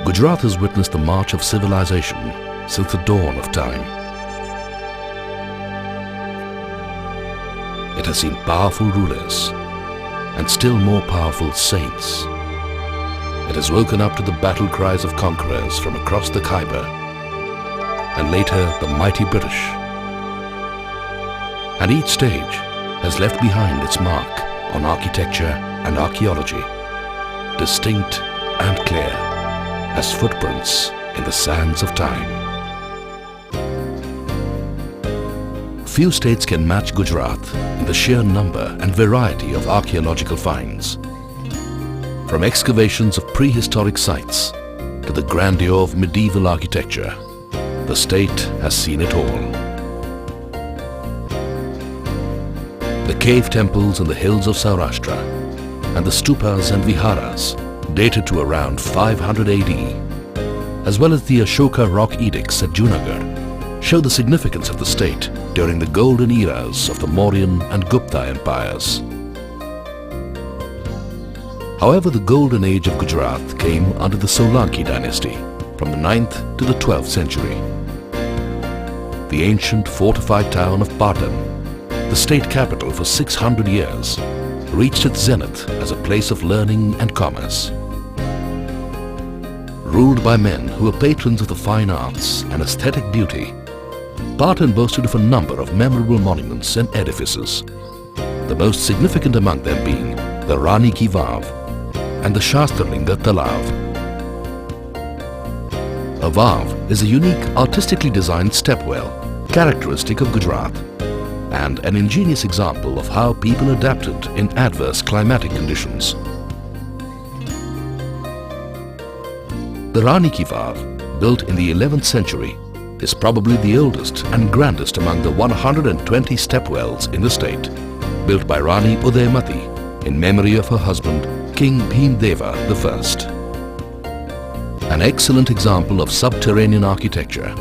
Gujarat has witnessed the march of civilization since the dawn of time. It has seen powerful rulers and still more powerful saints. It has woken up to the battle cries of conquerors from across the Khyber and later the mighty British. And each stage has left behind its mark on architecture and archaeology, distinct and clear as footprints in the sands of time. Few states can match Gujarat in the sheer number and variety of archaeological finds. From excavations of prehistoric sites to the grandeur of medieval architecture, the state has seen it all. The cave temples in the hills of Saurashtra and the stupas and viharas dated to around 500 AD, as well as the Ashoka rock edicts at Junagadh, show the significance of the state during the golden eras of the Mauryan and Gupta empires. However, the golden age of Gujarat came under the Solanki dynasty from the 9th to the 12th century. The ancient fortified town of Patan, the state capital for 600 years, reached its zenith as a place of learning and commerce. Ruled by men who were patrons of the fine arts and aesthetic beauty, Patan boasted of a number of memorable monuments and edifices, the most significant among them being the Rani Ki Vav and the Shastralinga Talav. A vav is a unique artistically designed stepwell characteristic of Gujarat and an ingenious example of how people adapted in adverse climatic conditions. The Rani Ki Vav, built in the 11th century, is probably the oldest and grandest among the 120 stepwells in the state, built by Rani Udaymati in memory of her husband King Bhimdeva I. An excellent example of subterranean architecture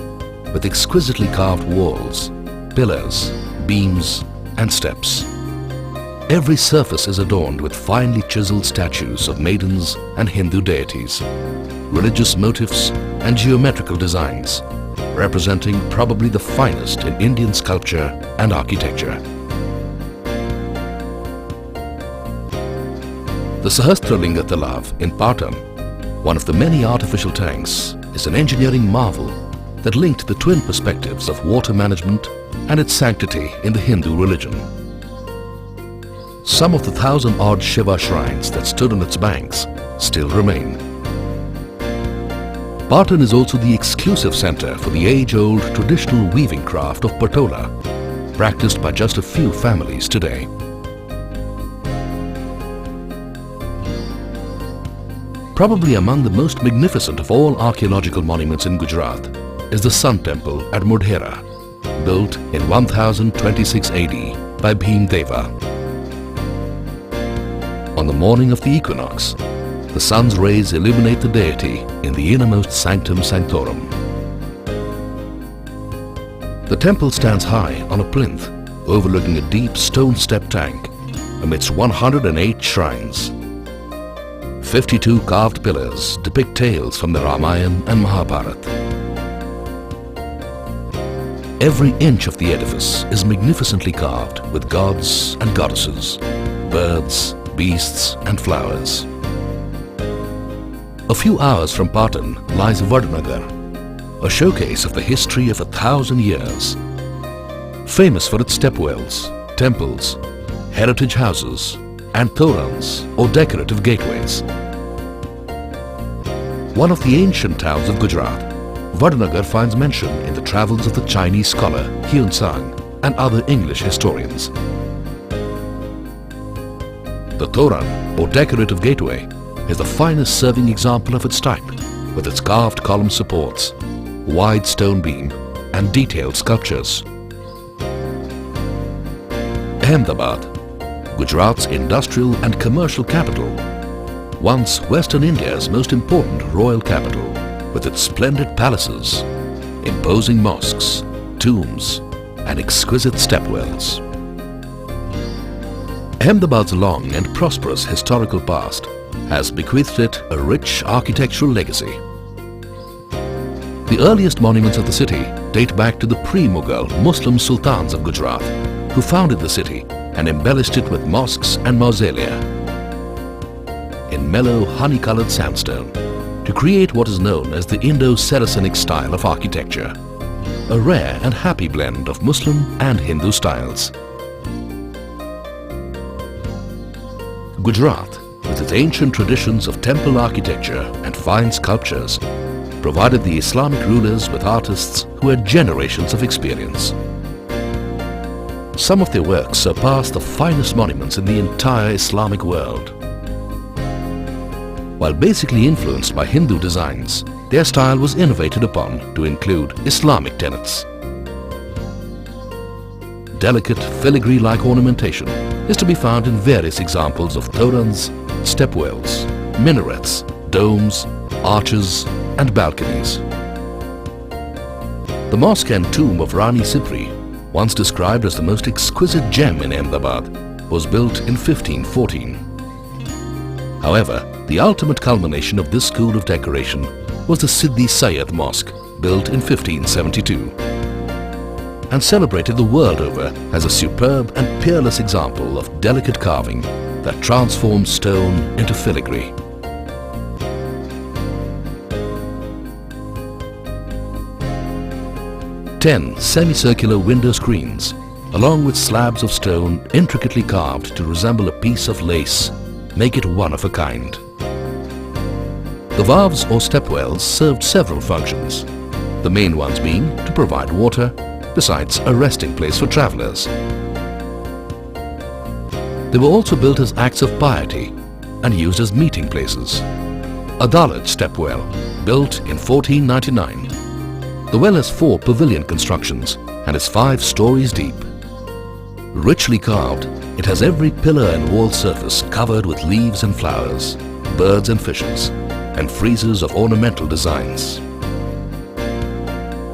with exquisitely carved walls, pillars, beams and steps. Every surface is adorned with finely chiseled statues of maidens and Hindu deities, religious motifs and geometrical designs, representing probably the finest in Indian sculpture and architecture. The Sahasralinga Talav in Patan, one of the many artificial tanks, is an engineering marvel that linked the twin perspectives of water management and its sanctity in the Hindu religion. Some of the 1,000-odd Shiva shrines that stood on its banks still remain. Patan is also the exclusive center for the age-old traditional weaving craft of patola, practiced by just a few families today. Probably among the most magnificent of all archaeological monuments in Gujarat is the Sun Temple at Modhera, built in 1026 AD by Bhimdeva. On the morning of the equinox, the sun's rays illuminate the deity in the innermost sanctum sanctorum. The temple stands high on a plinth overlooking a deep stone-step tank amidst 108 shrines. 52 carved pillars depict tales from the Ramayana and Mahabharata. Every inch of the edifice is magnificently carved with gods and goddesses, birds, beasts and flowers. A few hours from Patan lies Vadnagar, a showcase of the history of 1,000 years. Famous for its stepwells, temples, heritage houses and torans or decorative gateways. One of the ancient towns of Gujarat, Vadnagar finds mention in the travels of the Chinese scholar Hyun Sang and other English historians. The toran or decorative gateway is the finest serving example of its type, with its carved column supports, wide stone beam and detailed sculptures. Ahmedabad, Gujarat's industrial and commercial capital, once Western India's most important royal capital, with its splendid palaces, imposing mosques, tombs and exquisite stepwells. Ahmedabad's long and prosperous historical past has bequeathed it a rich architectural legacy. The earliest monuments of the city date back to the pre-Mughal Muslim sultans of Gujarat, who founded the city and embellished it with mosques and mausolea in mellow honey-colored sandstone to create what is known as the Indo-Saracenic style of architecture, a rare and happy blend of Muslim and Hindu styles. Gujarat, with its ancient traditions of temple architecture and fine sculptures, provided the Islamic rulers with artists who had generations of experience. Some of their works surpass the finest monuments in the entire Islamic world. While basically influenced by Hindu designs, their style was innovated upon to include Islamic tenets. Delicate filigree-like ornamentation is to be found in various examples of torans, stepwells, minarets, domes, arches and balconies. The mosque and tomb of Rani Sipri, once described as the most exquisite gem in Ahmedabad, was built in 1514. However, the ultimate culmination of this school of decoration was the Siddhi Sayyid Mosque, built in 1572, and celebrated the world over as a superb and peerless example of delicate carving that transforms stone into filigree. Ten semicircular window screens, along with slabs of stone intricately carved to resemble a piece of lace, make it one of a kind. The valves or stepwells served several functions, the main ones being to provide water, besides a resting place for travelers. They were also built as acts of piety and used as meeting places. Adalat stepwell, built in 1499. The well has 4 pavilion constructions and is 5 stories deep. Richly carved, it has every pillar and wall surface covered with leaves and flowers, birds and fishes, and friezes of ornamental designs.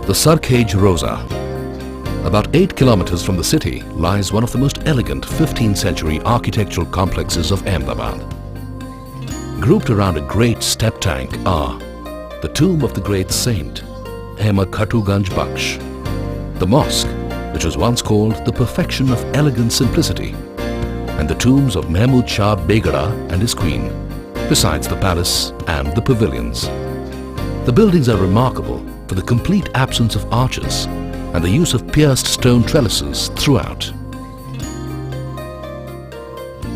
The Sarkhej Rosa. About 8 kilometers from the city lies one of the most elegant 15th century architectural complexes of Ahmedabad. Grouped around a great step tank are the tomb of the great saint, Ahmad Khatuganj Baksh, the mosque, which was once called the perfection of elegant simplicity, and the tombs of Mahmud Shah Begada and his queen, besides the palace and the pavilions. The buildings are remarkable for the complete absence of arches and the use of pierced stone trellises throughout.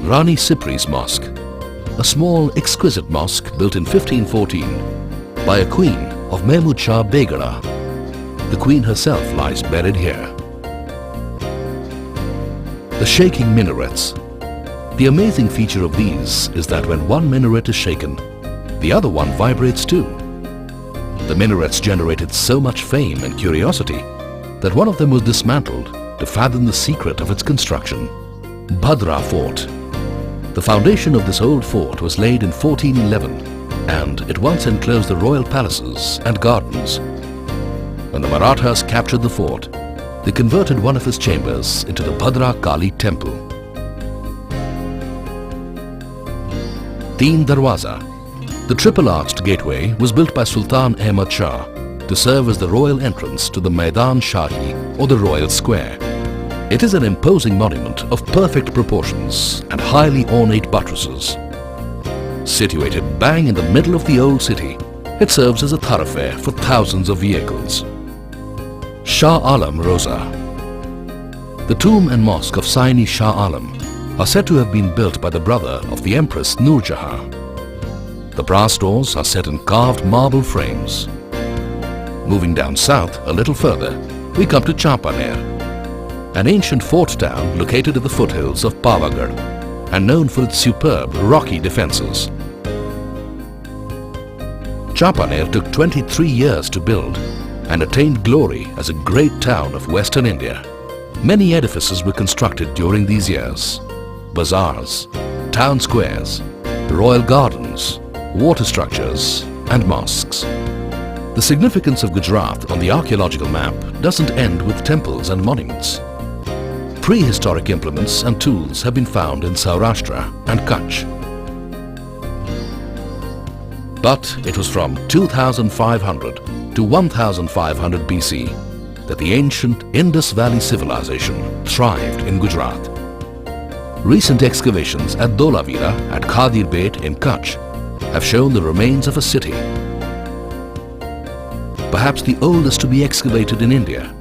Rani Sipri's Mosque, a small exquisite mosque built in 1514 by a queen of Mahmud Shah Begada. The queen herself lies buried here. The shaking minarets. The amazing feature of these is that when one minaret is shaken, the other one vibrates too. The minarets generated so much fame and curiosity that one of them was dismantled to fathom the secret of its construction. Bhadra Fort. The foundation of this old fort was laid in 1411 and it once enclosed the royal palaces and gardens. When the Marathas captured the fort, they converted one of its chambers into the Bhadra Kali temple. Teen Darwaza. The triple-arched gateway was built by Sultan Ahmad Shah to serve as the royal entrance to the Maidan Shahi or the Royal Square. It is an imposing monument of perfect proportions and highly ornate buttresses. Situated bang in the middle of the old city, it serves as a thoroughfare for thousands of vehicles. Shah Alam Roza. The tomb and mosque of Saini Shah Alam are said to have been built by the brother of the Empress Nur Jahan. The brass doors are set in carved marble frames. Moving down south a little further, we come to Champaner, an ancient fort town located at the foothills of Pavagadh and known for its superb rocky defences. Champaner took 23 years to build and attained glory as a great town of Western India. Many edifices were constructed during these years: bazaars, town squares, royal gardens, water structures and mosques. The significance of Gujarat on the archaeological map doesn't end with temples and monuments. prehistoric implements and tools have been found in Saurashtra and Kutch. But it was from 2500 to 1500 BC that the ancient Indus Valley civilization thrived in Gujarat. Recent excavations at Dholavira at Khadir Bait in Kutch have shown the remains of a city, perhaps the oldest to be excavated in India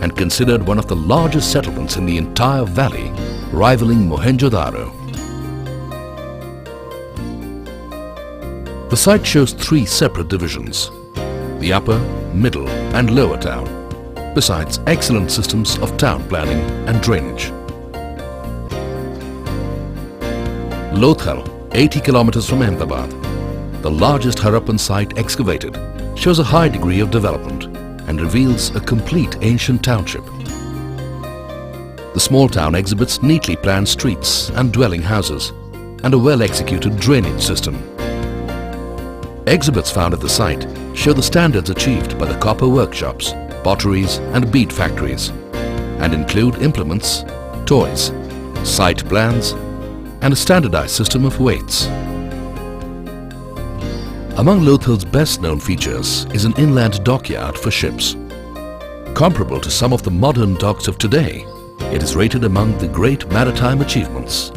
and considered one of the largest settlements in the entire valley, rivaling Mohenjo-daro. The site shows three separate divisions: the upper, middle and lower town, besides excellent systems of town planning and drainage. Lothal, 80 kilometers from Ahmedabad, the largest Harappan site excavated, shows a high degree of development and reveals a complete ancient township. The small town exhibits neatly planned streets and dwelling houses and a well-executed drainage system. Exhibits found at the site show the standards achieved by the copper workshops, potteries and bead factories and include implements, toys, site plans and a standardized system of weights. Among Lothal's best-known features is an inland dockyard for ships. Comparable to some of the modern docks of today, it is rated among the great maritime achievements.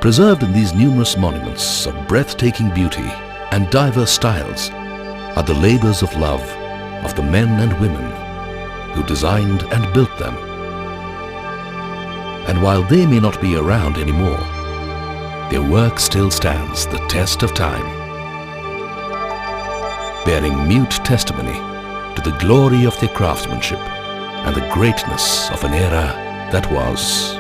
Preserved in these numerous monuments of breathtaking beauty and diverse styles are the labors of love of the men and women who designed and built them. And while they may not be around anymore, their work still stands the test of time, bearing mute testimony to the glory of their craftsmanship and the greatness of an era that was.